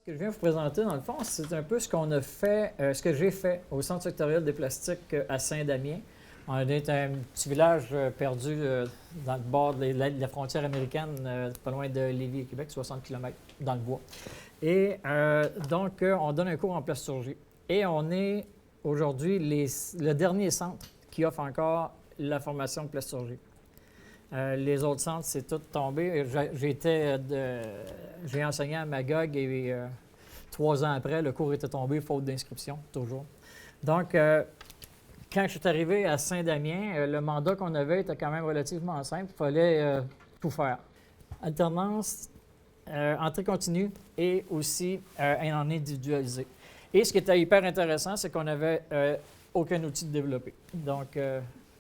Ce que je viens vous présenter, dans le fond, c'est un peu ce qu'on a fait, ce que j'ai fait au Centre sectoriel des plastiques à Saint-Damien. On est un petit village perdu dans le bord de la frontière américaine, pas loin de Lévis et Québec, 60 km dans le bois. Et donc, on donne un cours en plasturgie. Et on est aujourd'hui le dernier centre qui offre encore la formation de plasturgie. Les autres centres, c'est tout tombé. J'ai enseigné à Magog et 3 ans après, le cours était tombé, faute d'inscription, toujours. Donc, quand je suis arrivé à Saint-Damien, le mandat qu'on avait était quand même relativement simple. Il fallait tout faire. Alternance, entrée continue et aussi en individualisé. Et ce qui était hyper intéressant, c'est qu'on n'avait aucun outil de développer. Donc,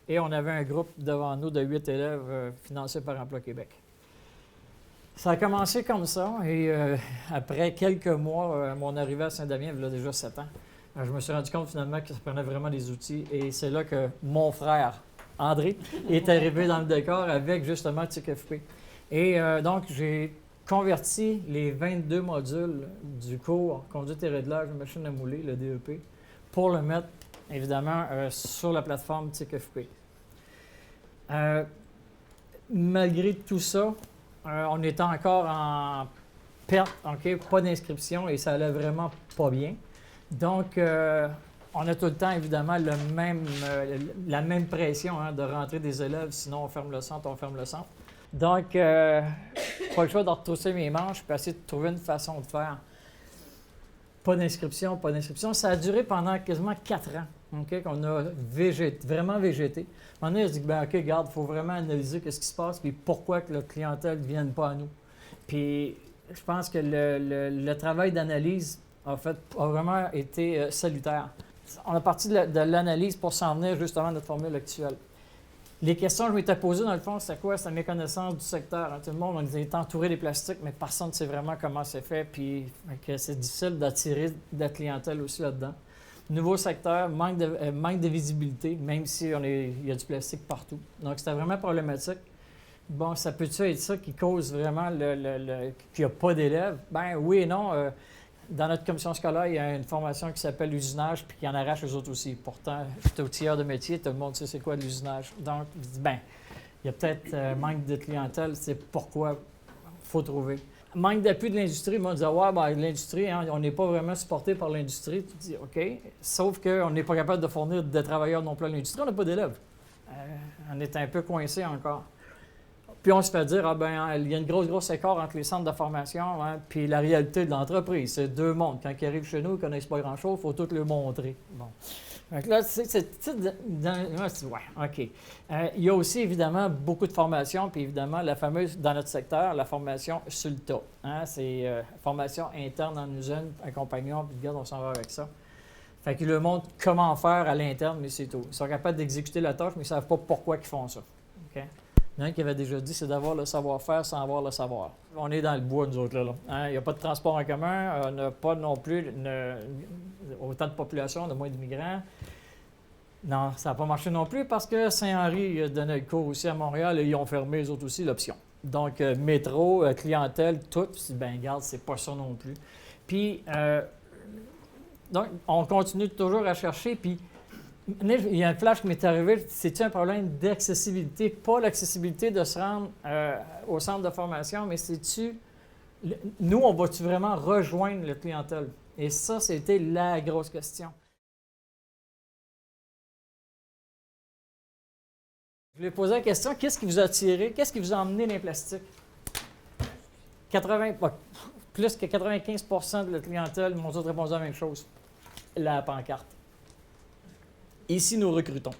et on avait un groupe devant nous de 8 élèves financés par Emploi Québec. Ça a commencé comme ça et après quelques mois, mon arrivée à Saint-Damien, il y a déjà 7 ans, je me suis rendu compte finalement que ça prenait vraiment des outils et c'est là que mon frère, André, est arrivé dans le décor avec justement TIC-FP. Et donc, j'ai converti les 22 modules du cours Conduite et réglage de machine à mouler, le DEP, pour le mettre évidemment sur la plateforme TIC-FP. Malgré tout ça, on était encore en perte, OK, pas d'inscription et ça allait vraiment pas bien. Donc, on a tout le temps, évidemment, la même pression de rentrer des élèves, sinon on ferme le centre. Donc, pas le choix de retrousser mes manches et essayer de trouver une façon de faire. Pas d'inscription. Ça a duré pendant quasiment 4 ans, OK, qu'on a vraiment végété. À un moment donné, on se dit, ben, OK, regarde, il faut vraiment analyser ce qui se passe et pourquoi que la clientèle ne vienne pas à nous. Puis, je pense que le travail d'analyse a vraiment été salutaire. On a parti de l'analyse pour s'en venir justement à notre formule actuelle. Les questions que je m'étais posées, dans le fond, c'est quoi? C'est la méconnaissance du secteur. Tout le monde, on est entouré des plastiques, mais personne ne sait vraiment comment c'est fait, puis que c'est difficile d'attirer de la clientèle aussi là-dedans. Nouveau secteur, manque de visibilité, même si il y a du plastique partout. Donc, c'était vraiment problématique. Bon, ça peut-tu être ça qui cause vraiment qu'il n'y a pas d'élèves? Ben oui et non. Dans notre commission scolaire, il y a une formation qui s'appelle l'usinage, puis qui en arrache les autres aussi. Pourtant, j'étais outilleur de métier, tout le monde sait c'est quoi l'usinage. Donc, je dis, ben, il y a peut-être manque de clientèle, c'est pourquoi il faut trouver. Manque d'appui de l'industrie, ils m'ont dit, ouais, ben, l'industrie, hein, on n'est pas vraiment supporté par l'industrie. Tu dis, OK, sauf qu'on n'est pas capable de fournir des travailleurs non plus à l'industrie, on n'a pas d'élèves. On est un peu coincé encore. Puis on se fait dire, ah ben, il y a une grosse écart entre les centres de formation puis la réalité de l'entreprise. C'est deux mondes. Quand ils arrivent chez nous, ils ne connaissent pas grand-chose, il faut tout le montrer. Bon. Donc là, ouais, OK. Il y a aussi, évidemment, beaucoup de formations, puis évidemment, la fameuse, dans notre secteur, la formation sur le tas. Hein, c'est formation interne en usine, accompagnement, puis regarde, on s'en va avec ça. Fait qu'ils leur montrent comment faire à l'interne, mais c'est tout. Ils sont capables d'exécuter la tâche, mais ils ne savent pas pourquoi ils font ça. OK? Il y en a un qui avait déjà dit, c'est d'avoir le savoir-faire sans avoir le savoir. On est dans le bois, nous autres, là. Hein? Il n'y a pas de transport en commun, on n'a pas non plus autant de population, de moins d'immigrants. Non, ça n'a pas marché non plus parce que Saint-Henri donnait le cours aussi à Montréal et ils ont fermé, les autres aussi, l'option. Donc, métro, clientèle, tout, ben regarde, c'est pas ça non plus. Puis, donc, on continue toujours à chercher, puis il y a un flash qui m'est arrivé, c'est-tu un problème d'accessibilité? Pas l'accessibilité de se rendre au centre de formation, mais c'est-tu... Nous, on va-tu vraiment rejoindre la clientèle? Et ça, c'était la grosse question. Je voulais poser la question, qu'est-ce qui vous a attiré? Qu'est-ce qui vous a emmené dans les plastiques? Plus que 95 % de la clientèle m'ont tous répondu à la même chose. La pancarte. Ici, nous recrutons.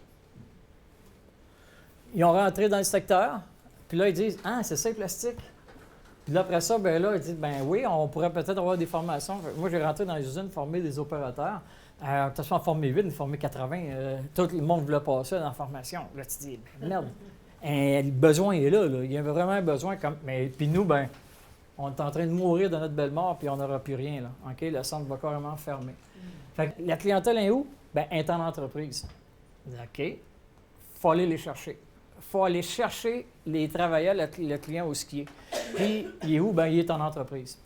Ils ont rentré dans le secteur, puis là, ils disent « Ah, c'est ça, le plastique? » Puis là, après ça, ben là, ils disent « Ben oui, on pourrait peut-être avoir des formations. » Moi, j'ai rentré dans les usines, formé des opérateurs. De toute façon, formé 8, formé 80. Tout le monde voulait passer dans la formation. Là, tu te dis « Merde! » Le besoin est là, là. Il y a vraiment un besoin. Mais puis nous, ben, on est en train de mourir de notre belle mort, puis on n'aura plus rien, là. OK? Le centre va carrément fermer. Fait que la clientèle est où? Bien, est en entreprise. OK. Il faut aller les chercher. Il faut aller chercher les travailleurs, le client où ce qui est. Puis, il est où? Bien, il est en entreprise.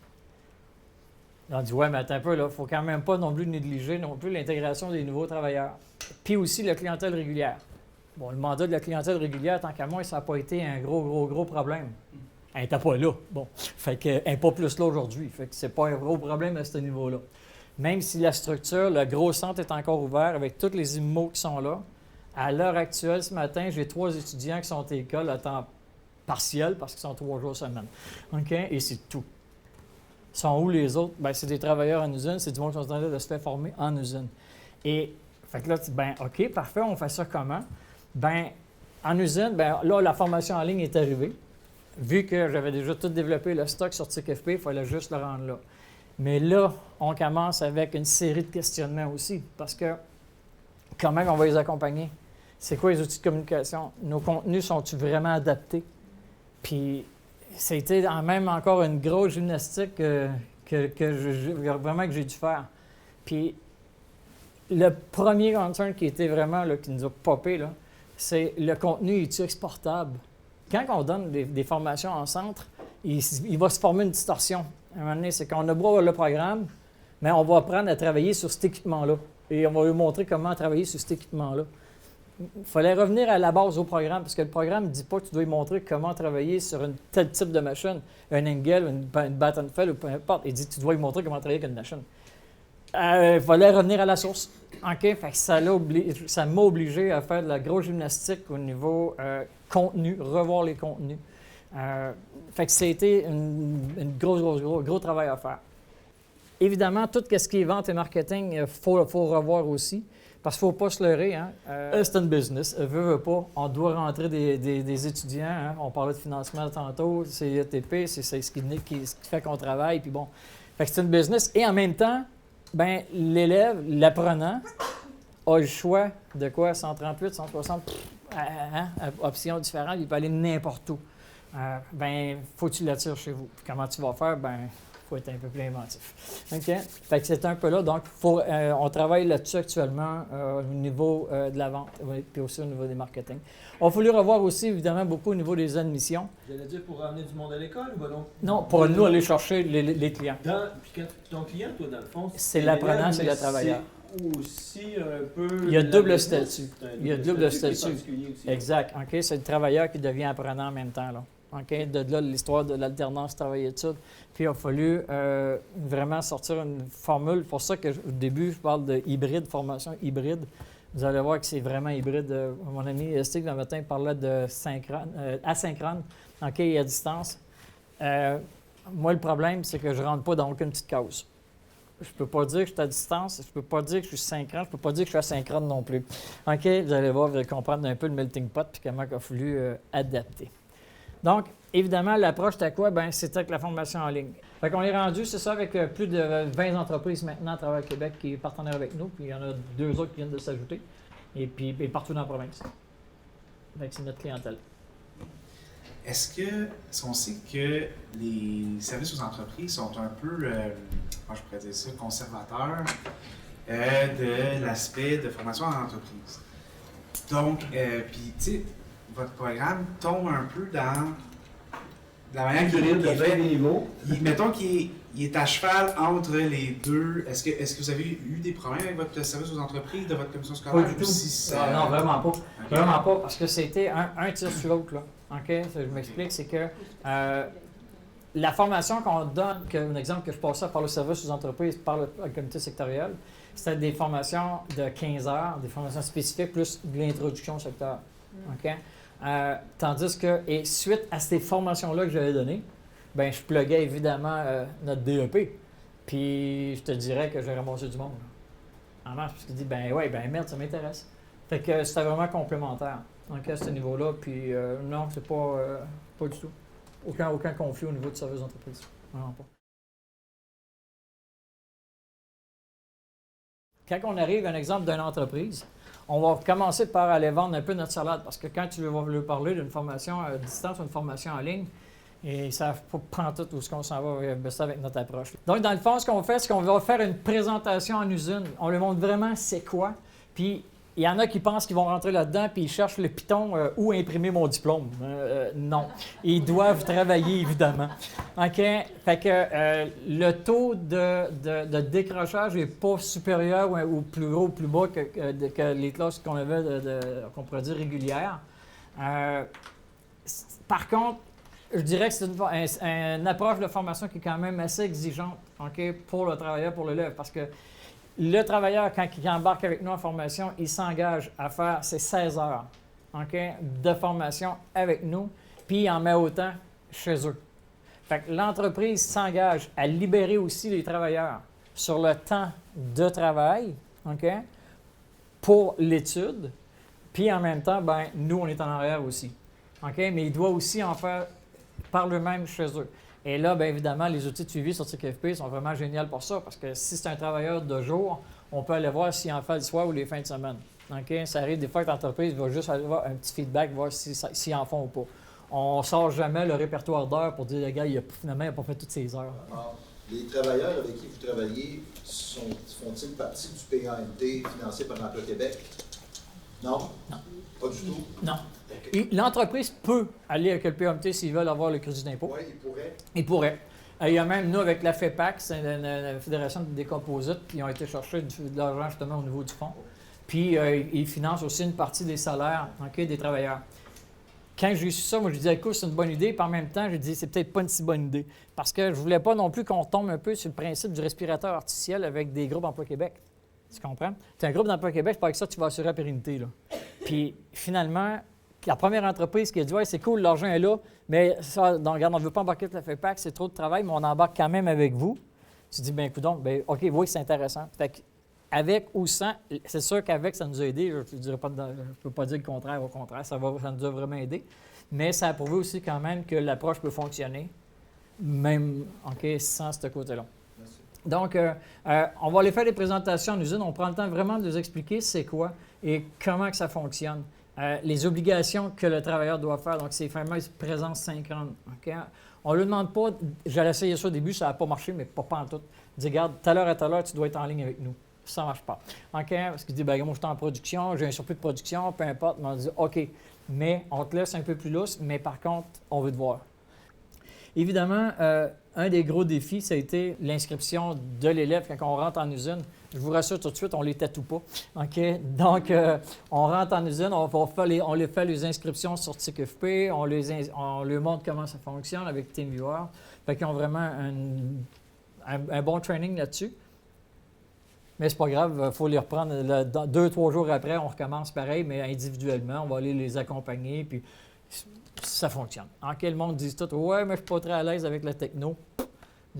On dit, ouais, mais attends un peu, il ne faut quand même pas non plus négliger non plus l'intégration des nouveaux travailleurs. Puis aussi la clientèle régulière. Bon, le mandat de la clientèle régulière, tant qu'à moi, ça n'a pas été un gros problème. Elle n'était pas là. Bon, fait qu'elle n'est pas plus là aujourd'hui. Fait que c'est pas un gros problème à ce niveau-là. Même si la structure, le gros centre est encore ouvert avec tous les immos qui sont là, à l'heure actuelle, ce matin, j'ai 3 étudiants qui sont à l'école à temps partiel parce qu'ils sont 3 jours semaine. OK? Et c'est tout. Sont où les autres? Bien, c'est des travailleurs en usine, c'est du monde qui sont en train de se faire former en usine. Et, fait que là, tu dis, ben, OK, parfait, on fait ça comment? Bien, en usine, bien, là, la formation en ligne est arrivée. Vu que j'avais déjà tout développé le stock sur TICFP, il fallait juste le rendre là. Mais là, on commence avec une série de questionnements aussi, parce que comment on va les accompagner? C'est quoi les outils de communication? Nos contenus sont-ils vraiment adaptés? Puis, c'était même encore une grosse gymnastique que j'ai dû faire. Puis, le premier concern qui était vraiment, là, qui nous a popé, là, c'est le contenu est-il exportable? Quand on donne des formations en centre, il va se former une distorsion. À un moment donné, c'est qu'on a beau avoir le programme, mais on va apprendre à travailler sur cet équipement-là. Et on va lui montrer comment travailler sur cet équipement-là. Il fallait revenir à la base au programme, parce que le programme ne dit pas que tu dois lui montrer comment travailler sur un tel type de machine, un Engel, une Battenfeld ou peu importe. Il dit que tu dois lui montrer comment travailler avec une machine. Il fallait revenir à la source. OK? Fait que ça m'a obligé à faire de la grosse gymnastique au niveau contenu, revoir les contenus. Fait que c'était un gros travail à faire. Évidemment, tout ce qui est vente et marketing, il faut revoir aussi. Parce qu'il ne faut pas se leurrer. Hein? C'est une business. Veut pas. On doit rentrer des étudiants. Hein? On parlait de financement tantôt. C'est ETP, c'est ce qui fait qu'on travaille. Puis bon. Fait que c'est une business. Et en même temps, ben, l'élève, l'apprenant, a le choix de quoi? 138, 160 options différentes. Il peut aller n'importe où. Ben, faut que tu l'attires chez vous. Puis comment tu vas faire? Ben, il faut être un peu plus inventif. OK? Fait que c'est un peu là. Donc, on travaille là-dessus actuellement au niveau de la vente, puis aussi au niveau des marketing. On a voulu revoir aussi, évidemment, beaucoup au niveau des admissions. Vous allez dire pour ramener du monde à l'école ou non? Non, pour nous aller chercher les clients. Puis ton client, toi, dans le fond, c'est l'apprenant, c'est le travailleur. C'est aussi un peu... Il y a double statut. Il y a double statut. Aussi. Exact. OK? C'est le travailleur qui devient apprenant en même temps, là. OK? De là, l'histoire de l'alternance travail-études. Puis, il a fallu vraiment sortir une formule. C'est pour ça qu'au début, je parle de hybride, formation hybride. Vous allez voir que c'est vraiment hybride. Mon ami Steve, le matin, parlait de asynchrone, OK, et à distance. Moi, le problème, c'est que je ne rentre pas dans aucune petite case. Je ne peux pas dire que je suis à distance, je ne peux pas dire que je suis synchrone, je ne peux pas dire que je suis asynchrone non plus. OK, vous allez voir, vous allez comprendre un peu le melting pot puis comment il a fallu adapter. Donc, évidemment, l'approche, c'était quoi? Bien, c'était avec la formation en ligne. Fait qu'on est rendu, c'est ça, avec plus de 20 entreprises maintenant à travers le Québec qui sont partenaires avec nous, puis il y en a 2 autres qui viennent de s'ajouter, et puis partout dans la province. Fait que c'est notre clientèle. Est-ce qu'on sait que les services aux entreprises sont un peu, comment je pourrais dire ça, conservateurs de l'aspect de formation en entreprise? Donc, puis, tu sais, votre programme tombe un peu dans la manière qu'il est fait. Mettons qu'il est à cheval entre les deux. Est-ce que vous avez eu des problèmes avec votre service aux entreprises, de votre commission scolaire? Pas du tout. Non, vraiment pas. Okay. Vraiment pas, parce que c'était un tir sur l'autre, là. OK? Je m'explique, c'est que la formation qu'on donne, un exemple que je passais par le service aux entreprises, par le comité sectoriel, c'était des formations de 15 heures, des formations spécifiques, plus de l'introduction au secteur. OK? Tandis que, et suite à ces formations-là que j'avais données, bien, je pluguais évidemment notre DEP. Puis, je te dirais que j'ai ramassé du monde. En marche, parce qu'il dit, ben ouais, ben merde, ça m'intéresse. Fait que c'était vraiment complémentaire. Donc, à ce niveau-là, puis non, c'est pas du tout. Aucun conflit au niveau du service d'entreprise. Vraiment pas. Quand on arrive à un exemple d'une entreprise, on va commencer par aller vendre un peu notre salade, parce que quand tu vas lui parler d'une formation à distance ou une formation en ligne, et ils ne savent pas prendre tout où ce qu'on s'en va avec notre approche. Donc, dans le fond, ce qu'on fait, c'est qu'on va faire une présentation en usine. On lui montre vraiment c'est quoi. Puis, il y en a qui pensent qu'ils vont rentrer là-dedans puis ils cherchent le piton où imprimer mon diplôme. Non. Ils doivent travailler, évidemment. OK? Fait que le taux de décrochage n'est pas supérieur ou plus gros ou plus bas que les classes qu'on avait, qu'on pourrait dire régulières. Par contre, je dirais que c'est une approche de formation qui est quand même assez exigeante, OK, pour le travailleur, pour l'élève, parce que le travailleur, quand il embarque avec nous en formation, il s'engage à faire ses 16 heures, OK, de formation avec nous, puis il en met autant chez eux. Fait que l'entreprise s'engage à libérer aussi les travailleurs sur le temps de travail, OK, pour l'étude, puis en même temps, ben nous, on est en arrière aussi. OK, mais il doit aussi en faire par eux-mêmes chez eux. Et là, bien évidemment, les outils de suivi sur CKFP sont vraiment géniaux pour ça, parce que si c'est un travailleur de jour, on peut aller voir s'il en fait le soir ou les fins de semaine. OK? Ça arrive des fois que l'entreprise va juste aller voir un petit feedback, voir s'ils en font ou pas. On ne sort jamais le répertoire d'heures pour dire, le gars, finalement, il n'a pas fait toutes ses heures. Alors, les travailleurs avec qui vous travaillez font-ils partie du PAMT financé par l'Emploi Québec? Non? Non. Pas du tout? Non. L'entreprise peut aller avec le PAMT s'ils veulent avoir le crédit d'impôt. Oui, il pourrait. Il pourrait. Il y a même, nous, avec la FEPAC, c'est une fédération des composites, qui ont été chercher de l'argent justement au niveau du fonds. Puis, ils financent aussi une partie des salaires, OK, des travailleurs. Quand j'ai su ça, moi, je disais, écoute, c'est une bonne idée. Puis en même temps, je dis, c'est peut-être pas une si bonne idée. Parce que je voulais pas non plus qu'on tombe un peu sur le principe du respirateur artificiel avec des groupes Emploi Québec. Tu comprends? Tu as un groupe d'Emploi Québec, c'est pas avec ça que tu vas assurer la pérennité, là. Puis, finalement, la première entreprise qui a dit, ouais, c'est cool, l'argent est là, mais ça, donc, regarde, on ne veut pas embarquer la FEPAC, c'est trop de travail, mais on embarque quand même avec vous. Tu dis, bien, coudonc, bien, OK, oui, c'est intéressant. Fait qu'avec ou sans, c'est sûr qu'avec, ça nous a aidé. Je ne peux pas dire le contraire, au contraire, ça nous a vraiment aidé. Mais ça a prouvé aussi quand même que l'approche peut fonctionner, même, OK, sans ce côté-là. Merci. Donc, on va aller faire des présentations en usine. On prend le temps vraiment de les expliquer c'est quoi et comment que ça fonctionne. Les obligations que le travailleur doit faire, donc c'est fameuses présence synchrone. Okay? On ne lui demande pas, j'allais essayer ça au début, ça n'a pas marché, mais pas en tout. Il dit, regarde, telle heure à telle heure, tu dois être en ligne avec nous. Ça ne marche pas. Okay? Parce qu'il dit, ben moi, je suis en production, j'ai un surplus de production, peu importe. Mais on dit, OK, mais on te laisse un peu plus lousse, mais par contre, on veut te voir. Évidemment, un des gros défis, ça a été l'inscription de l'élève quand on rentre en usine. Je vous rassure tout de suite, on ne les tatoue pas. OK? Donc, on rentre en usine, on les fait les inscriptions sur TICFP, on leur montre comment ça fonctionne avec TeamViewer. Fait qu'ils ont vraiment un bon training là-dessus. Mais c'est pas grave, il faut les reprendre 2-3 jours après, on recommence pareil, mais individuellement, on va aller les accompagner, puis ça fonctionne. OK, le monde dit tout, ouais, mais je suis pas très à l'aise avec la techno.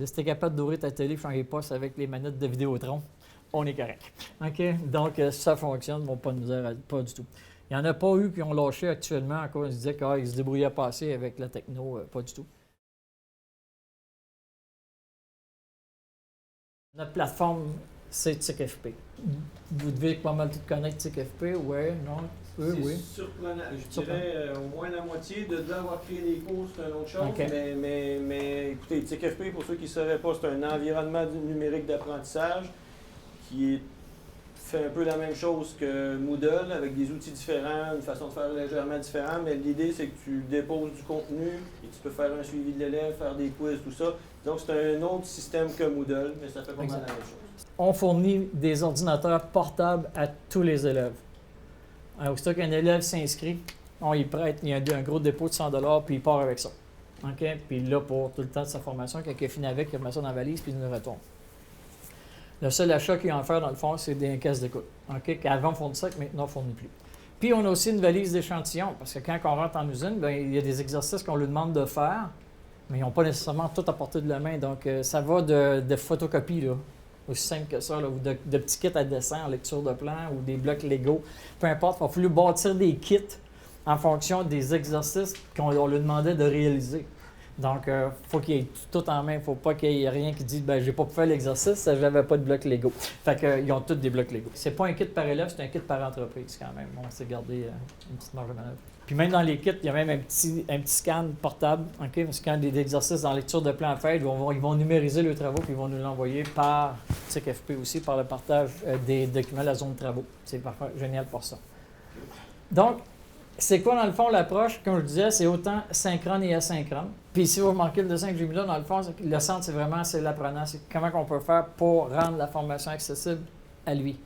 Si tu es capable d'ouvrir ta télé, changer les postes avec les manettes de Vidéotron, on est correct. OK? Donc, ça fonctionne, bon, pas de misère, pas du tout. Il n'y en a pas eu qui ont lâché actuellement à cause ils disaient qu'ils se débrouillaient pas assez avec la techno, pas du tout. Notre plateforme, c'est TICFP. Vous devez pas mal tout connaître TICFP, oui, non? Oui. C'est surprenant. Je dirais au moins la moitié. De là avoir créé des cours, c'est une autre chose. Okay. Mais écoutez, TICFP, pour ceux qui ne sauraient pas, c'est un environnement numérique d'apprentissage qui fait un peu la même chose que Moodle, avec des outils différents, une façon de faire légèrement différente. Mais l'idée, c'est que tu déposes du contenu et tu peux faire un suivi de l'élève, faire des quiz, tout ça. Donc, c'est un autre système que Moodle, mais ça fait pas mal la même chose. On fournit des ordinateurs portables à tous les élèves. Aussitôt qu'un élève s'inscrit, on y prête, il y a un gros dépôt de 100 $, puis il part avec ça. OK? Puis là, pour tout le temps de sa formation, quand il a fini avec, il met ça dans la valise, puis il nous retourne. Le seul achat qu'il y a à faire, dans le fond, c'est des caisses d'écoute. OK? Qu'avant, on fournissait, que maintenant, on ne fournit plus. Puis, on a aussi une valise d'échantillons, parce que quand on rentre en usine, bien, il y a des exercices qu'on lui demande de faire, mais ils n'ont pas nécessairement tout à portée de la main. Donc, ça va de photocopie, là. Aussi simple que ça, là, ou de petits kits à dessin en lecture de plan ou des blocs Lego. Peu importe, il va falloir bâtir des kits en fonction des exercices qu'on lui demandait de réaliser. Donc, faut qu'il y ait tout en main. Il ne faut pas qu'il y ait rien qui dise ben, j'ai pas pu faire l'exercice, j'avais pas de blocs Lego. Fait qu'ils ont tous des blocs Lego. C'est pas un kit par élève, c'est un kit par entreprise quand même. On s'est gardé une petite marge de manœuvre. Puis même dans les kits, il y a même un petit scan portable, OK? Un scan des exercices en lecture de plan à faire. Ils vont numériser leurs travaux puis ils vont nous l'envoyer par TIC-FP aussi, par le partage des documents de la zone de travaux. C'est parfait, génial pour ça. Donc, c'est quoi, dans le fond, l'approche? Comme je disais, c'est autant synchrone et asynchrone. Puis ici, vous remarquez le dessin que j'ai mis là, dans le fond, le centre, c'est vraiment l'apprenant. C'est comment on peut faire pour rendre la formation accessible à lui.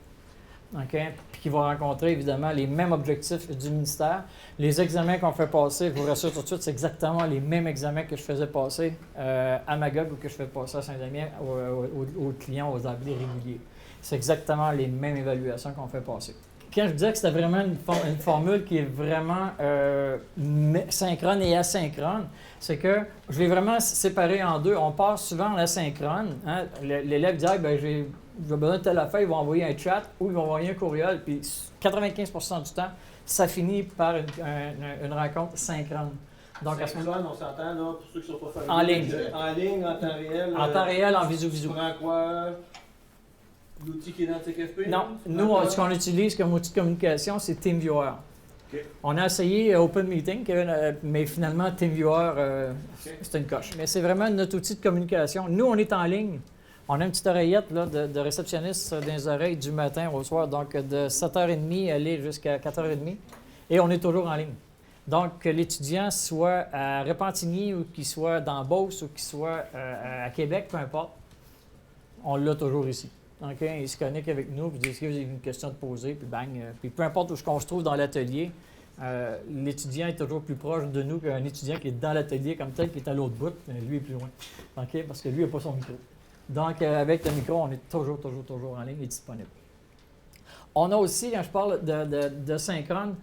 OK? Puis qu'il va rencontrer, évidemment, les mêmes objectifs du ministère. Les examens qu'on fait passer, je vous rassure tout de suite, c'est exactement les mêmes examens que je faisais passer à Magog ou que je fais passer à Saint-Damien aux clients, aux appelés réguliers. C'est exactement les mêmes évaluations qu'on fait passer. Quand je disais que c'était vraiment une formule qui est vraiment synchrone et asynchrone, c'est que je l'ai vraiment séparé en deux. On part souvent en asynchrone. Hein? L'élève dit ben, j'ai besoin de telle affaire, ils vont envoyer un chat ou ils vont envoyer un courriel. Puis 95% du temps, ça finit par une rencontre synchrone. Donc, à ce moment-là, on s'entend, là, pour ceux qui ne sont pas familiers. En ligne. En ligne, en temps réel. En temps réel, en visio. Tu prends quoi? L'outil qui est dans TIC-FP? Non. Nous, ce qu'on utilise comme outil de communication, c'est TeamViewer. Okay. On a essayé Open Meeting, mais finalement, TeamViewer, c'est une coche. Mais c'est vraiment notre outil de communication. Nous, on est en ligne. On a une petite oreillette là, de réceptionniste dans les oreilles du matin au soir, donc de 7h30 aller jusqu'à 4h30. Et on est toujours en ligne. Donc, que l'étudiant soit à Repentigny ou qu'il soit dans Beauce ou qu'il soit à Québec, peu importe, on l'a toujours ici. Okay? Il se connecte avec nous, puis il dit qu'il y a une question de poser, puis bang. Puis peu importe où on se trouve dans l'atelier, l'étudiant est toujours plus proche de nous qu'un étudiant qui est dans l'atelier comme tel, qui est à l'autre bout, lui est plus loin. Okay? Parce que lui n'a pas son micro. Donc, avec le micro, on est toujours en ligne et disponible. On a aussi, quand je parle de synchrone,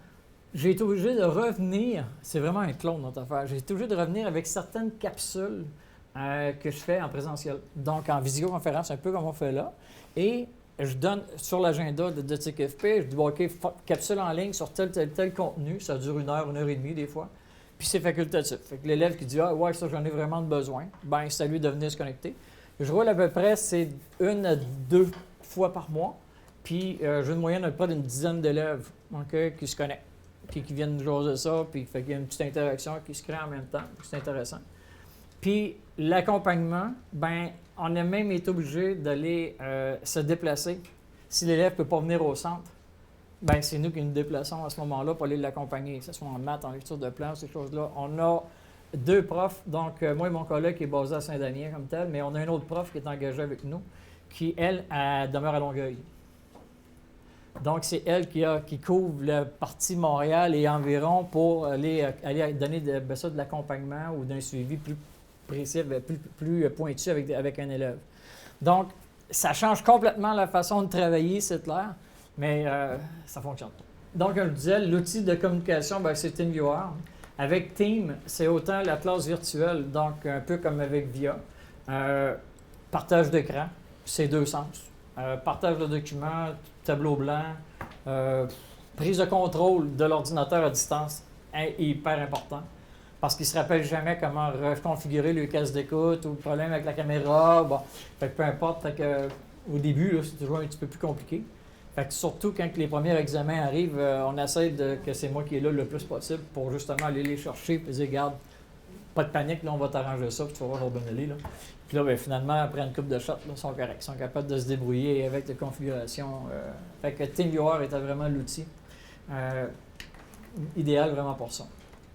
j'ai été obligé de revenir, c'est vraiment un clone notre affaire, j'ai été obligé de revenir avec certaines capsules que je fais en présentiel. Donc, en visioconférence, un peu comme on fait là. Et je donne sur l'agenda de TIC-FP, je dis, bon, OK, capsule en ligne sur tel contenu, ça dure 1 heure, 1h30 des fois, puis c'est facultatif. Fait que l'élève qui dit, ah ouais, ça j'en ai vraiment besoin, ben c'est à lui de venir se connecter. Je roule à peu près, c'est 1 à 2 fois par mois, puis j'ai une moyenne à peu près d'une dizaine d'élèves qui se connectent, qui viennent nous jaser ça, puis fait qu'il y a une petite interaction qui se crée en même temps, c'est intéressant. Puis l'accompagnement, ben on a même été obligé d'aller se déplacer. Si l'élève ne peut pas venir au centre, ben c'est nous qui nous déplaçons à ce moment-là pour aller l'accompagner, que ce soit en maths, en lecture de plan, ces choses-là. On a 2 profs, donc moi et mon collègue qui est basé à Saint-Damien comme tel, mais on a un autre prof qui est engagé avec nous, qui, elle, demeure à Longueuil. Donc, c'est elle qui couvre la partie Montréal et environ pour aller donner de l'accompagnement ou d'un suivi plus précis, plus pointu avec un élève. Donc, ça change complètement la façon de travailler, c'est clair, mais ça fonctionne. Donc, comme je disais, l'outil de communication, c'est TeamViewer. Avec Team, c'est autant la classe virtuelle, donc un peu comme avec VIA. Partage d'écran, c'est 2 sens. Partage de documents, tableau blanc, prise de contrôle de l'ordinateur à distance est hyper important. Parce qu'il ne se rappelle jamais comment reconfigurer le casque d'écoute ou le problème avec la caméra. Bon, fait que peu importe. Fait que, au début, là, c'est toujours un petit peu plus compliqué. Fait que surtout quand les premiers examens arrivent, on essaie que c'est moi qui est là le plus possible pour justement aller les chercher et dire, regarde, pas de panique, là, on va t'arranger ça, puis tu vas voir, on va aller, là. Puis là, finalement, après une coupe de shots, ils sont corrects. Ils sont capables de se débrouiller avec la configuration. Fait que TeamViewer était vraiment l'outil idéal vraiment pour ça.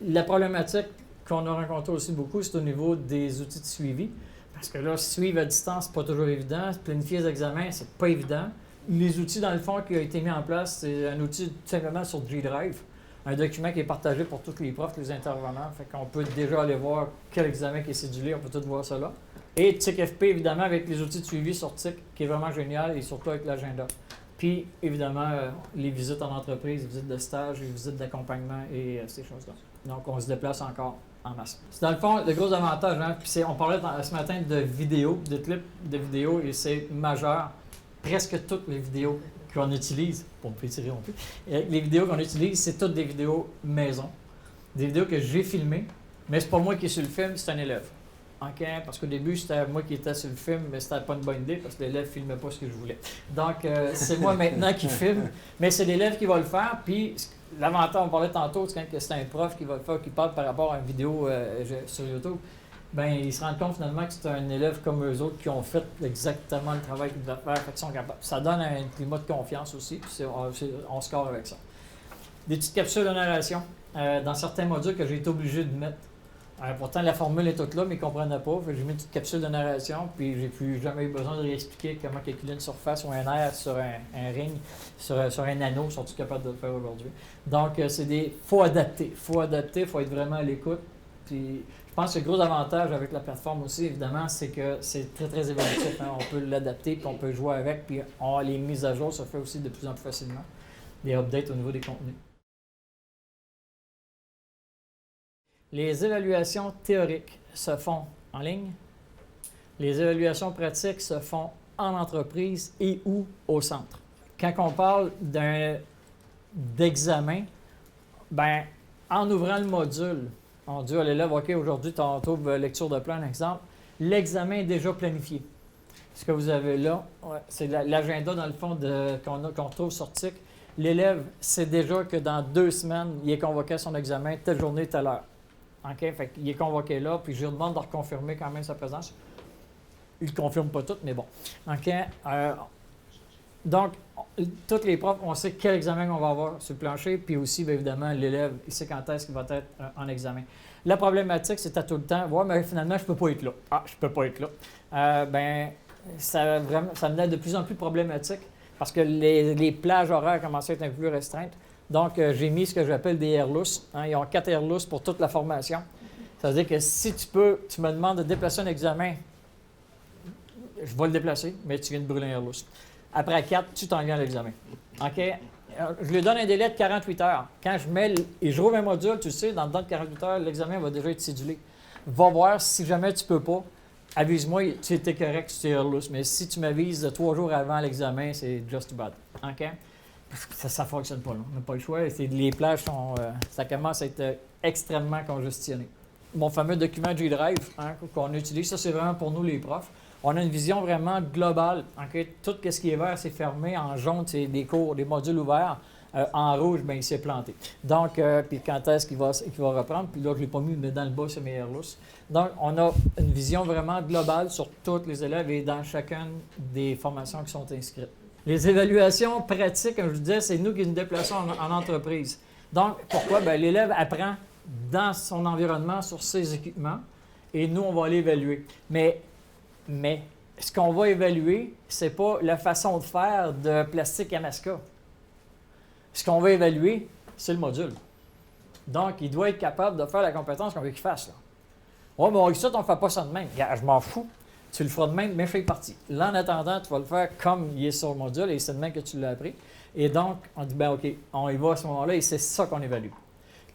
La problématique qu'on a rencontrée aussi beaucoup, c'est au niveau des outils de suivi. Parce que là, suivre à distance, c'est pas toujours évident. Planifier les examens, c'est pas évident. Les outils, dans le fond, qui ont été mis en place, c'est un outil tout simplement sur G-Drive. Un document qui est partagé pour tous les profs, les intervenants. Fait qu'on peut déjà aller voir quel examen qui est cédulé, on peut tout voir ça là. Et TIC-FP, évidemment, avec les outils de suivi sur TIC, qui est vraiment génial, et surtout avec l'agenda. Puis, évidemment, les visites en entreprise, les visites de stage, les visites d'accompagnement et ces choses-là. Donc, on se déplace encore en masse. C'est dans le fond le gros avantage. Hein? Puis on parlait ce matin de vidéos, de clips de vidéos, et c'est majeur. Presque toutes les vidéos qu'on utilise, pour me tirer les vidéos qu'on utilise, c'est toutes des vidéos maison. Des vidéos que j'ai filmées, Mais c'est pas moi qui est sur le film, c'est un élève. OK? Parce qu'au début, c'était moi qui étais sur le film, mais c'était pas une bonne idée parce que l'élève ne filmait pas ce que je voulais. Donc, c'est moi maintenant qui filme, mais c'est l'élève qui va le faire. Puis, l'avantage, on parlait tantôt, c'est quand c'est un prof qui va le faire, qui parle par rapport à une vidéo sur YouTube. Bien, ils se rendent compte finalement que c'est un élève comme eux autres qui ont fait exactement le travail qu'ils devaient faire, fait qu'ils sont capables. Ça donne un climat de confiance aussi, puis on score avec ça. Des petites capsules de narration dans certains modules que j'ai été obligé de mettre. Pourtant, la formule est toute là, mais ils ne comprenaient pas. J'ai mis une petite capsule de narration, puis j'ai plus jamais eu besoin de réexpliquer comment calculer une surface ou un air sur un ring, sur un anneau, sont-ils capables de le faire aujourd'hui. Donc, faut adapter, faut être vraiment à l'écoute. Puis, je pense que le gros avantage avec la plateforme aussi, évidemment, c'est que c'est très, très évolutif. Hein. On peut l'adapter, puis on peut jouer avec, puis les mises à jour se fait aussi de plus en plus facilement. Des updates au niveau des contenus. Les évaluations théoriques se font en ligne. Les évaluations pratiques se font en entreprise et ou au centre. Quand on parle d'examen, ben, en ouvrant le module, on dit à l'élève, OK, aujourd'hui, tu trouves lecture de plan, un exemple. L'examen est déjà planifié. Ce que vous avez là, c'est l'agenda, dans le fond, qu'on trouve sur TIC. L'élève sait déjà que dans 2 semaines, il est convoqué à son examen, telle journée, telle heure. OK? Fait qu'il est convoqué là, puis je lui demande de reconfirmer quand même sa présence. Il ne confirme pas tout, mais bon. OK? Donc, tous les profs, on sait quel examen on va avoir sur le plancher, puis aussi, bien évidemment, l'élève, il sait quand est-ce qu'il va être en examen. La problématique, c'est à tout le temps, ouais, mais finalement, je ne peux pas être là. Ah, je ne peux pas être là. Ça devenait de plus en plus problématique parce que les plages horaires commençaient à être un peu plus restreintes. Donc, j'ai mis ce que j'appelle des airlus. Hein, ils ont 4 airlus pour toute la formation. Ça veut dire que si tu me demandes de déplacer un examen, je vais le déplacer, mais tu viens de brûler un airlus. Après 4, tu t'en viens à l'examen. OK? Je lui donne un délai de 48 heures. Quand je rouvre un module, tu sais, dans le temps de 48 heures, l'examen va déjà être cédulé. Va voir si jamais tu ne peux pas. Avise-moi, tu étais correct, tu es airlus. Mais si tu m'avises 3 jours avant l'examen, c'est just too bad. OK? Ça ne fonctionne pas, là. On n'a pas le choix. Les plages ça commence à être extrêmement congestionné. Mon fameux document G-Drive qu'on utilise, ça c'est vraiment pour nous les profs. On a une vision vraiment globale. Okay? Tout ce qui est vert, c'est fermé. En jaune, c'est des cours, des modules ouverts. En rouge, bien, il s'est planté. Donc, puis quand est-ce qu'il va reprendre? Puis là, je ne l'ai pas mis, mais dans le bas, c'est mes airlus. Donc, on a une vision vraiment globale sur tous les élèves et dans chacune des formations qui sont inscrites. Les évaluations pratiques, comme je vous disais, c'est nous qui nous déplaçons en entreprise. Donc, pourquoi? Bien, l'élève apprend dans son environnement sur ses équipements et nous, on va aller évaluer. Mais ce qu'on va évaluer, ce n'est pas la façon de faire de plastique MSK. Ce qu'on va évaluer, c'est le module. Donc, il doit être capable de faire la compétence qu'on veut qu'il fasse. Oui, mais ça, on ne fait pas ça de même. Je m'en fous. Tu le feras de même, mais fais partie. Là, en attendant, tu vas le faire comme il est sur le module et c'est de même que tu l'as appris. Et donc, on dit, bien, OK, on y va à ce moment-là et c'est ça qu'on évalue.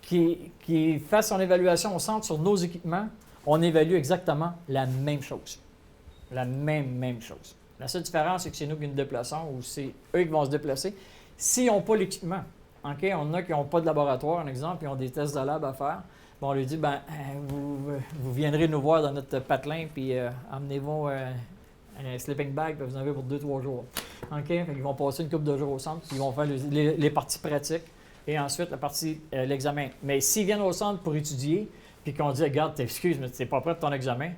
Qui fasse son évaluation au centre sur nos équipements, on évalue exactement la même chose. La même chose. La seule différence, c'est que c'est nous qui nous déplaçons ou c'est eux qui vont se déplacer. S'ils n'ont pas l'équipement, OK, on a qui n'ont pas de laboratoire, un exemple, ils ont des tests de lab à faire. Bon, on lui dit, ben, vous viendrez nous voir dans notre patelin, puis amenez-vous un sleeping bag, puis vous en avez pour 2-3 jours. OK? Fait ils vont passer une couple de jours au centre, puis ils vont faire les parties pratiques, et ensuite la partie, l'examen. Mais s'ils viennent au centre pour étudier, puis qu'on dit, regarde, t'excuses, mais tu n'es pas prêt pour ton examen,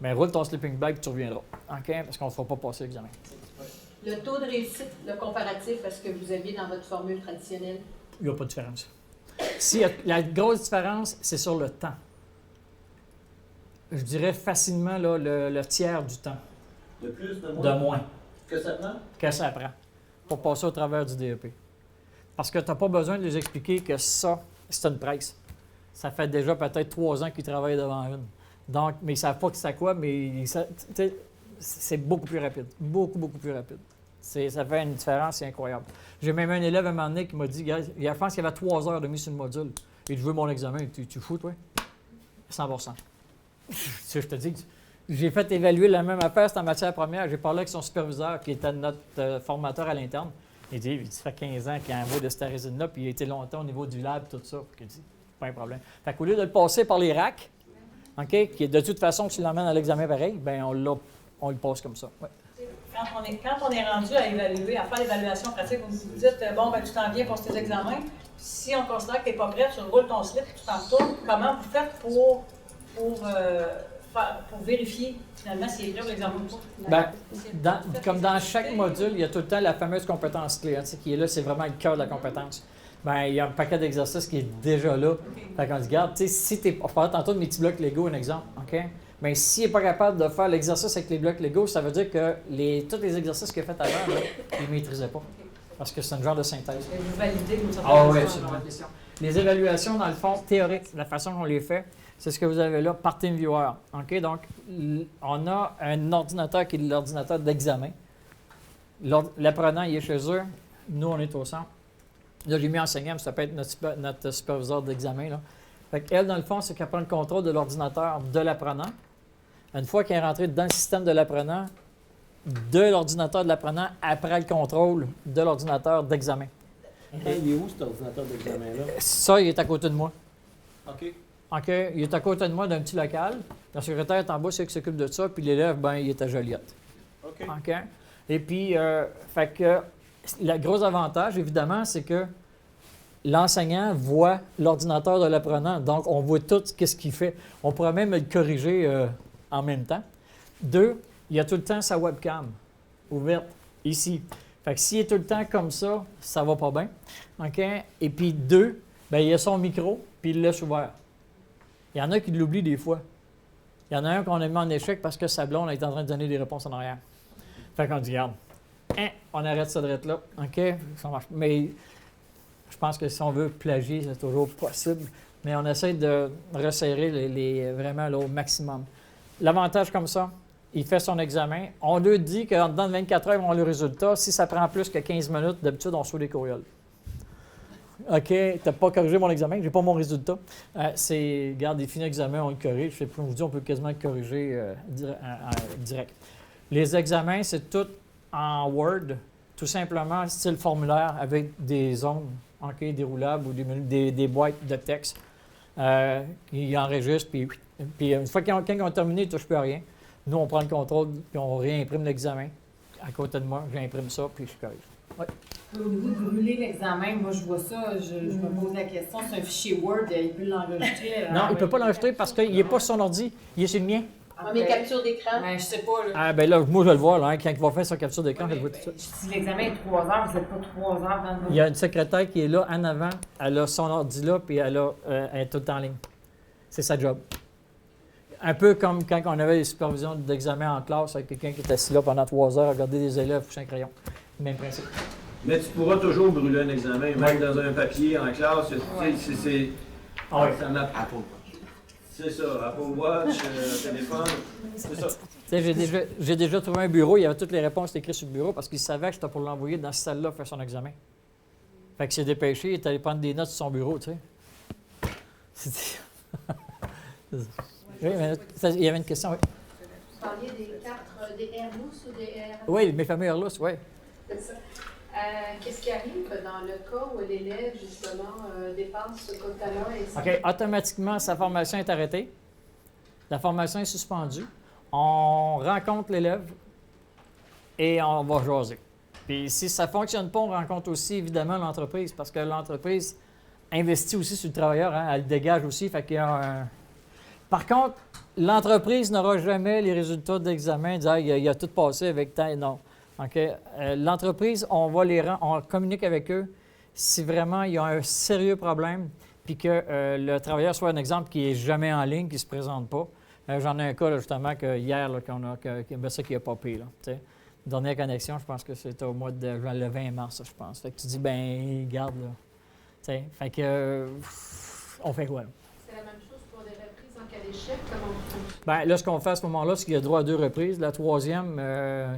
bien, roule ton sleeping bag, puis tu reviendras. OK? Parce qu'on ne fera pas passer l'examen. Le taux de réussite, le comparatif à ce que vous aviez dans votre formule traditionnelle? Il n'y a pas de différence. La grosse différence, c'est sur le temps. Je dirais facilement là, le tiers du temps. De plus, de moins? De moins. Que ça prend? Que ça prend pour passer au travers du DEP. Parce que tu n'as pas besoin de les expliquer que ça, c'est une presse. Ça fait déjà peut-être 3 ans qu'ils travaillent devant une. Donc, mais ils ne savent pas que c'est quoi, mais c'est beaucoup plus rapide. Beaucoup plus rapide. Ça fait une différence, c'est incroyable. J'ai même un élève à un moment donné qui m'a dit, je pense qu'il y avait 3 heures de mise sur le module. Et je veux mon examen. Tu fous, toi? 100%. Je te dis, j'ai fait évaluer la même affaire, c'est en matière première. J'ai parlé avec son superviseur, qui était notre formateur à l'interne. Il dit, ça fait 15 ans qu'il envoie de cette résine-là, puis il a été longtemps au niveau du lab, tout ça. Il dit, pas un problème. Fait qu'au lieu de le passer par les racks, OK, qui est de toute façon, tu l'emmènes à l'examen pareil, bien, on le passe comme ça. Ouais. Quand on est rendu à évaluer, à faire l'évaluation pratique, vous vous dites, bon, ben, tu t'en viens pour tes examens. Si on considère que tu n'es pas prêt, tu roules ton slip, tu t'en retournes. Comment vous faites pour vérifier finalement si est prêt pour l'examen ou pas? Ben, comme dans chaque module, il y a tout le temps la fameuse compétence clé, hein, qui est là, c'est vraiment le cœur de la compétence. Ben, il y a un paquet d'exercices qui est déjà là. Fait qu'on se garde, tu sais, si tu es. On parlait tantôt de mes petits blocs Lego, un exemple, OK? Bien, s'il n'est pas capable de faire l'exercice avec les blocs Lego, ça veut dire que tous les exercices qu'il a fait avant, là, il ne maîtrisait pas. Parce que c'est un genre de synthèse. Vous validez une certaine Ah oui, façon, c'est une alors. bonne question. Les évaluations, dans le fond, théoriques, la façon qu'on les fait, c'est ce que vous avez là par TeamViewer. OK? Donc, on a un ordinateur qui est l'ordinateur d'examen. L'apprenant, il est chez eux. Nous, on est au centre. Là, j'ai mis enseignant, mais ça peut être notre superviseur d'examen. Là. Fait qu'elle, dans le fond, c'est qu'elle prend le contrôle de l'ordinateur de l'apprenant. Une fois qu'elle est rentrée dans le système de l'apprenant, de l'ordinateur de l'apprenant, après le contrôle de l'ordinateur d'examen. Il est où cet ordinateur d'examen-là? Ça, il est à côté de moi. OK. OK? Il est à côté de moi d'un petit local. La secrétaire est en bas, c'est qui s'occupe de ça, puis l'élève, ben, il est à Joliette. OK. OK? Et puis, fait que le gros avantage, évidemment, c'est que l'enseignant voit l'ordinateur de l'apprenant. Donc, on voit tout ce qu'il fait. On pourrait même le corriger en même temps. 2, il y a tout le temps sa webcam ouverte ici. Fait que s'il est tout le temps comme ça, ça va pas bien. OK? Et puis 2, bien, il y a son micro, puis il le laisse ouvert. Il y en a qui l'oublient des fois. Il y en a un qu'on a mis en échec parce que sa blonde est en train de donner des réponses en arrière. Fait qu'on dit, regarde, on arrête ça de là. OK? Ça marche. Mais je pense que si on veut plagier, c'est toujours possible. Mais on essaie de resserrer vraiment là, au maximum. L'avantage comme ça, il fait son examen. On lui dit que dans 24 heures, ils vont le résultat. Si ça prend plus que 15 minutes, d'habitude, on reçoit des courriels. OK, tu n'as pas corrigé mon examen, j'ai pas mon résultat. Regarde, il finit l'examen, on le corrige. Je vous dis, on peut quasiment le corriger direct. Les examens, c'est tout en Word, tout simplement style formulaire avec des zones, OK, déroulables ou des boîtes de texte. Ils enregistrent, puis une fois qu'ils ont terminé, ils ne touchent plus à rien. Nous, on prend le contrôle, puis on réimprime l'examen. À côté de moi, j'imprime ça, puis je corrige. Ouais. Au niveau de brûler l'examen, moi je vois ça, je me pose la question, c'est un fichier Word, il peut l'enregistrer. Non, il ne peut pas l'enregistrer parce qu'il n'est pas sur son ordi, il est sur le mien. Mes captures d'écran. Ben, je sais pas. Là. Ah, ben là, moi, je vais le voir, là, hein, quand il va faire sa capture d'écran, je le vois tout de suite. Si l'examen est 3 heures, vous n'êtes pas 3 heures dans le Il y a une secrétaire qui est là en avant, elle a son ordi là, puis elle est tout le temps en ligne. C'est sa job. Un peu comme quand on avait les supervisions d'examen en classe avec quelqu'un qui était assis là pendant 3 heures à regarder des élèves toucher un crayon. Même principe. Mais tu pourras toujours brûler un examen, même dans un papier en classe. C'est Ah oui. ça m'a- C'est ça, Apple Watch, téléphone, c'est ça. Tu sais, j'ai déjà trouvé un bureau, il y avait toutes les réponses écrites sur le bureau parce qu'il savait que j'étais pour l'envoyer dans cette salle-là faire son examen. Fait qu'il s'est dépêché, il est allé prendre des notes sur son bureau, tu sais. Oui, mais il y avait une question, oui. Vous parliez des cartes, des Airbus ou des Air... Oui, mes fameux Airlus, oui. C'est ça. Qu'est-ce qui arrive dans le cas où l'élève, justement, dépasse ce quota-là? OK, automatiquement, sa formation est arrêtée. La formation est suspendue. On rencontre l'élève et on va jaser. Puis si ça ne fonctionne pas, on rencontre aussi, évidemment, l'entreprise parce que l'entreprise investit aussi sur le travailleur, hein, elle le dégage aussi. Fait qu'il y a un... Par contre, l'entreprise n'aura jamais les résultats d'examen, dire il a tout passé avec tant. Non. Okay. L'entreprise, on communique avec eux si vraiment il y a un sérieux problème, puis que le travailleur soit un exemple qui n'est jamais en ligne, qui ne se présente pas. J'en ai un cas, là, justement, que hier, là, ça qui a popé. Là, dernière connexion, je pense que c'était au mois de le 20 mars, je pense. Fait que tu dis, ben, garde, là. Fait que, on fait quoi, là? C'est la même chose pour des reprises en cas d'échec, comment on fait? Bien, là, ce qu'on fait à ce moment-là, c'est qu'il y a droit à 2 reprises. La troisième,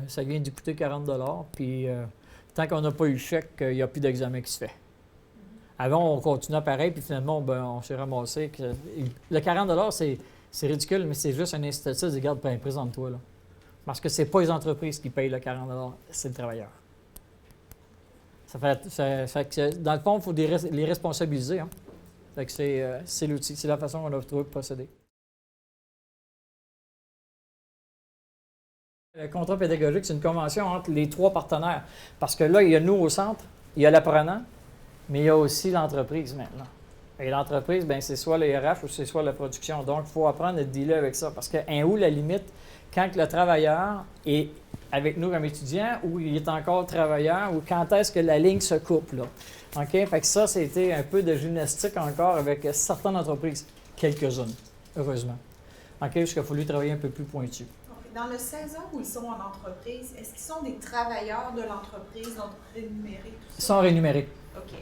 ça vient d'y coûter 40 $. Puis, tant qu'on n'a pas eu le chèque, il n'y a plus d'examen qui se fait. Avant, on continuait pareil, puis finalement, on s'est ramassé. Le 40 $, c'est ridicule, mais c'est juste un incitatif de regarde, présente-toi, là. Parce que ce n'est pas les entreprises qui payent le 40 $, c'est le travailleur. Ça fait que, dans le fond, il faut les responsabiliser. Hein. Fait que c'est l'outil, c'est la façon qu'on a trouvé de procéder. Le contrat pédagogique, c'est une convention entre les 3 partenaires. Parce que là, il y a nous au centre, il y a l'apprenant, mais il y a aussi l'entreprise maintenant. Et l'entreprise, bien, c'est soit le RH ou c'est soit la production. Donc, il faut apprendre à dealer avec ça. Parce que, où la limite, quand le travailleur est avec nous comme étudiant ou il est encore travailleur ou quand est-ce que la ligne se coupe, là. OK? Fait que ça, c'était un peu de gymnastique encore avec certaines entreprises. Quelques-unes, heureusement. OK? Parce qu'il a fallu travailler un peu plus pointu. Dans le 16 ans où ils sont en entreprise, est-ce qu'ils sont des travailleurs de l'entreprise, donc rémunérés, tout ça? Ils sont rémunérés. OK.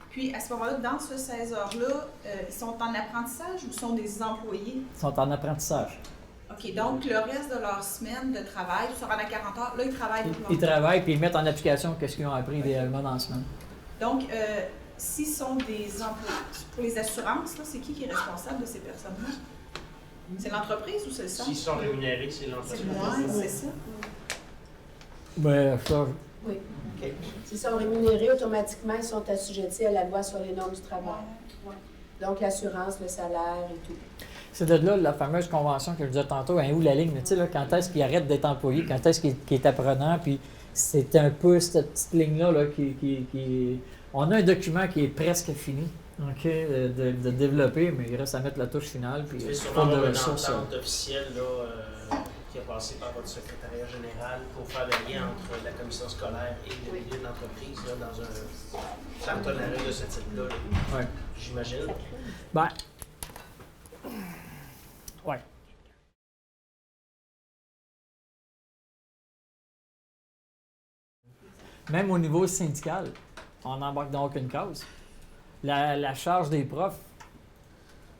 Puis, à ce moment-là, dans ce 16 heures-là, ils sont en apprentissage ou sont des employés? Ils sont en apprentissage. OK. Donc, le reste de leur semaine de travail, sur à 40 heures, là, ils travaillent pour Ils l'entreprise. travaillent puis ils mettent en application ce qu'ils ont appris idéalement dans la semaine. Donc, s'ils sont des employés, pour les assurances, là, c'est qui est responsable de ces personnes-là? C'est l'entreprise ou c'est le centre? S'ils sont rémunérés, c'est C'est l'entreprise. moi, c'est ça. Ben, ça, Oui. S'ils sont rémunérés, automatiquement, ils sont assujettis à la loi sur les normes du travail. Donc, l'assurance, le salaire et tout. c'est de là la fameuse convention que je disais tantôt, où la ligne, tu sais, là, quand est-ce qu'il arrête d'être employé, quand est-ce qu'il est apprenant, puis c'est un peu cette petite ligne-là là, qui... On a un document qui est presque fini, OK, de développer, mais il reste à mettre la touche finale, puis Il y a pas sûrement de une ressources. entente officielle là, qui a passé par votre secrétariat général pour faire le lien entre la commission scolaire et le milieu de l'entreprise là, dans un partenariat de ce type-là, là, Ouais. j'imagine. Ben, ouais. Même au niveau syndical, on n'embarque dans aucune cause. La charge des profs,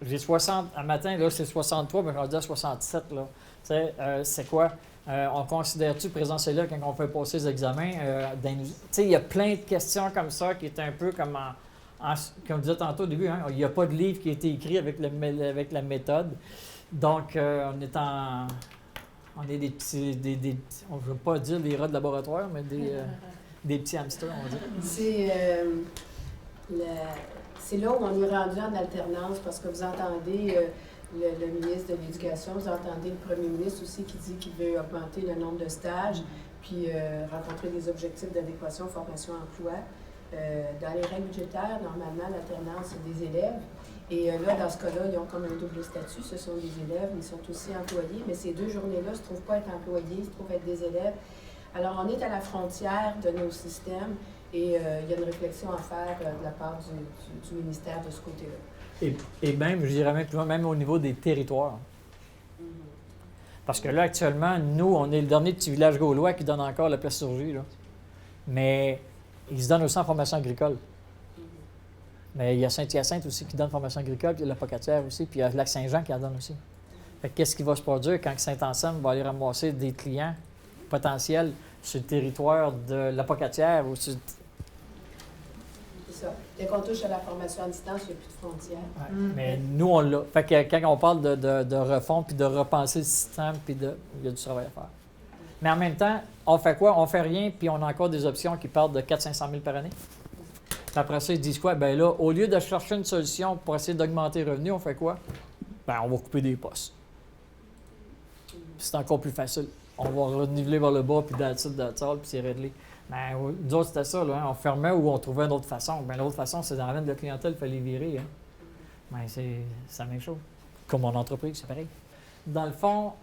j'ai 60, un matin, là, c'est 63, mais j'en dis à 67, là. Tu sais, c'est quoi? On considère-tu présentiel-là quand on fait passer les examens? Tu sais, il y a plein de questions comme ça qui est un peu comme comme je disais tantôt au début, hein, il n'y a pas de livre qui a été écrit avec la méthode. Donc, on est des petits, on ne veut pas dire des rats de laboratoire, mais des petits hamsters, on va dire. C'est là où on est rendu en alternance parce que vous entendez le ministre de l'Éducation, vous entendez le premier ministre aussi qui dit qu'il veut augmenter le nombre de stages, puis rencontrer des objectifs d'adéquation, formation, emploi. Dans les règles budgétaires, normalement, l'alternance, c'est des élèves. Et là, dans ce cas-là, ils ont comme un double statut. Ce sont des élèves, mais ils sont aussi employés. Mais ces 2 journées-là ne se trouvent pas être employés, ils se trouvent être des élèves. Alors, on est à la frontière de nos systèmes et il y a une réflexion à faire de la part du ministère de ce côté-là. Et même, je dirais même plus loin, même au niveau des territoires. Parce que là, actuellement, nous, on est le dernier petit village gaulois qui donne encore la plasturgie, là. Mais ils se donnent aussi en formation agricole. Mais il y a Saint-Hyacinthe aussi qui donne formation agricole, puis il y a la Pocatière aussi, puis il y a Lac-Saint-Jean qui en donne aussi. Fait que qu'est-ce qui va se produire quand Saint-Anselme va aller ramasser des clients potentiels sur le territoire de la Pocatière ou sur... C'est ça. Dès qu'on touche à la formation à distance, il n'y a plus de frontières. Ouais. Mais nous, on l'a. Fait que quand on parle de refonte, puis de repenser le système, puis il y a du travail à faire. Mais en même temps, on fait quoi? On fait rien, puis on a encore des options qui partent de 400-500 000 par année. Puis après ça, ils disent quoi? Bien là, au lieu de chercher une solution pour essayer d'augmenter les revenus, on fait quoi? Bien, on va couper des postes. Puis c'est encore plus facile. On va reniveler vers le bas, puis that's it, puis c'est réglé. Bien, nous autres, c'était ça, là, hein? On fermait ou on trouvait une autre façon. Bien, l'autre façon, c'est dans la veine de la clientèle, il fallait virer. Hein? Bien, c'est la même chose. Comme mon entreprise, c'est pareil. Dans le fond,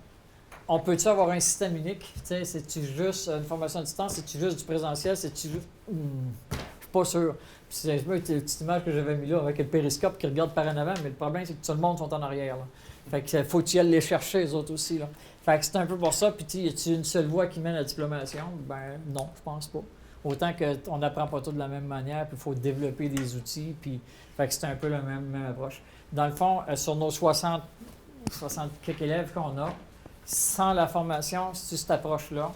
on peut-tu avoir un système unique? C'est-tu juste une formation à distance? C'est-tu juste du présentiel? C'est-tu juste... Je suis pas sûr. Puis c'est une petite image que j'avais mis là avec le périscope qui regarde par en avant, mais le problème, c'est que tout le monde sont en arrière. Là. Fait que faut que tu y ailles les chercher, les autres aussi. Là. Fait que c'est un peu pour ça. Puis, y a-tu une seule voie qui mène à la diplomation? Ben non, je pense pas. Autant qu'on n'apprend pas tout de la même manière, puis il faut développer des outils. Puis, fait que c'est un peu la même approche. Dans le fond, sur nos 60 quelques élèves qu'on a, sans la formation, sur cette approche-là,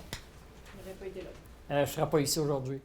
je ne serais pas ici aujourd'hui.